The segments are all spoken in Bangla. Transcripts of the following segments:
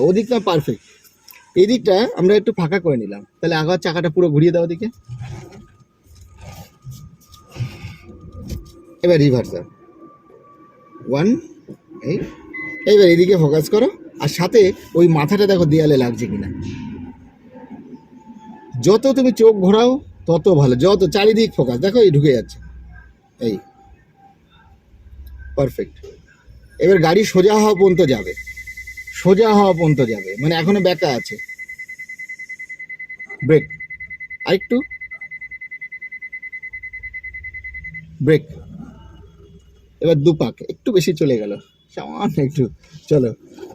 ওদিক না পারফেক্ট, এই দিকটা আমরা একটু ফাঁকা করে নিলাম, তাহলে আবার চাকাটা পুরো ঘুরিয়ে দাও ওদিকে। এবার রিভার্স দাও, 1, এইবার এদিকে ফোকাস করো, আর সাথে ওই মাথাটা দেখো দেয়ালে লাগছে কিনা। যত তুমি চোখ ঘোরাও তত ভালো, যত চারিদিক ফোকাস, দেখো এই ঢুকে যাচ্ছে, এই পারফেক্ট। এবার গাড়ি সোজা হওয়া পর্যন্ত যাবে, সোজা হওয়া পর্যন্ত যাবে, মানে এখনো ব্যাকা আছে। ব্রেক, আরেকটু ব্রেক, এবার দুপাক, একটু বেশি চলে গেল, সামান্য একটু। চলো,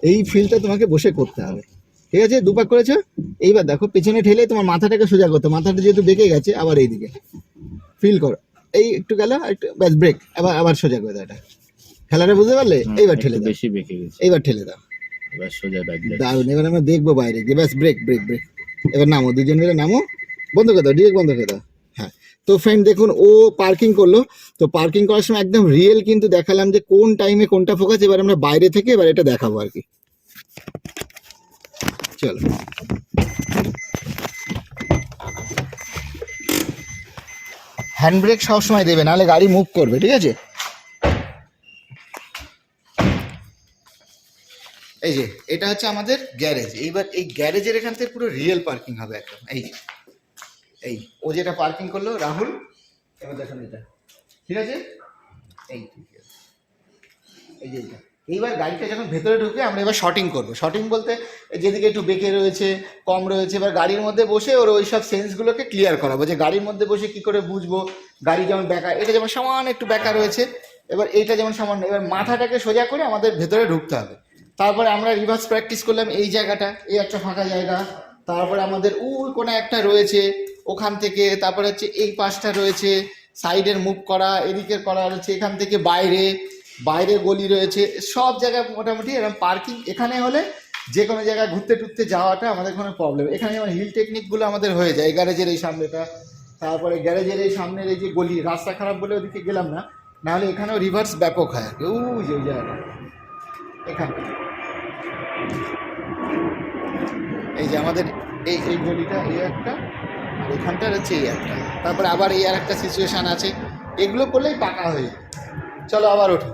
এই ফিলটা তোমাকে বসে করতে হবে, ঠিক আছে? দুপাক করেছো, এইবার দেখো পেছনে ঠেলে তোমার মাথাটাকে সোজা করতে, মাথাটা যেহেতু বেঁকে গেছে, আবার এইদিকে ফিল করো, এই একটু গেল, একটু ব্যাস ব্রেক, আবার সোজা করে দাও। এটা খেলাটা বুঝতে পারলে? এইবার ঠেলে দাও, বেশি বেঁকে গেছে, এইবার ঠেলে দাও, এবার সোজা ব্যাক দাও। দারুণ, এবার আমরা দেখবো বাইরে গিয়ে, ব্যাস ব্রেক ব্রেক ব্রেক। এবার নামো, দুজন মিলে নামো, বন্ধ করে দাও, ডিরেক্ট বন্ধ করে দাও। হ্যাঁ, তো ফ্রেন্ড দেখুন ও পার্কিং করলো, তো পার্কিং করার সময় একদম রিয়েল কিন্তু দেখালাম যে কোন টাইমে কোনটা ফোকাস। এবার আমরা বাইরে থেকে এবার এটা দেখাবো আর কি। চলো, হ্যান্ড ব্রেক সবসময় দেবে, নাহলে গাড়ি মুভ করবে, ঠিক আছে? এই যে এটা হচ্ছে আমাদের গ্যারেজ, এইবার এই গ্যারেজের এখান থেকে পুরো রিয়েল পার্কিং হবে একদম। এই যে এই ও যেটা পার্কিং করলো রাহুল, এবার দেখুন এটা, ঠিক আছে? এই এই যে এইটা, এইবার গাড়িটা যখন ভেতরে ঢুকে আমরা এবার শর্টিং করবো। শর্টিং বলতে যেদিকে একটু বেঁকে রয়েছে, কম রয়েছে, এবার গাড়ির মধ্যে বসে ওর ওই সব সেন্সগুলোকে ক্লিয়ার করাবো, যে গাড়ির মধ্যে বসে কি করে বুঝবো গাড়ি যেমন ব্যাকা, এটা যেমন সামান্য একটু ব্যাকা রয়েছে, এবার এইটা যেমন সামান্য, এবার মাথাটাকে সোজা করে আমাদের ভেতরে ঢুকতে হবে। তারপরে আমরা রিভার্স প্র্যাকটিস করলাম, এই জায়গাটা, এই একটা ফাঁকা জায়গা, তারপরে আমাদের ওই কোনো একটা রয়েছে ওখান থেকে, তারপরে হচ্ছে এই পাশটা রয়েছে, সাইডের মুভ করা, এদিকের করা রয়েছে, এখান থেকে বাইরে বাইরে গলি রয়েছে, সব জায়গায় মোটামুটি এরকম পার্কিং। এখানে হলে যে কোনো জায়গায় ঘুরতে টুরতে যাওয়াটা আমাদের কোনো প্রবলেম, এখানে যেমন হিল টেকনিকগুলো আমাদের হয়ে যায়। গ্যারেজের এই সামনেটা, তারপরে গ্যারেজের এই সামনের এই যে গলি, রাস্তা খারাপ বলে ওদিকে গেলাম না, নাহলে এখানেও রিভার্স ব্যাপক হয়। ওই যে ওই জায়গাটা, এখানে এই যে আমাদের এই এই গলিটা, এই একটা, আর এখানটার হচ্ছে এই একটা, তারপরে আবার এই আর একটা সিচুয়েশান আছে, এগুলো করলেই পাকা হয়ে যায়। চলো আবার ওঠো।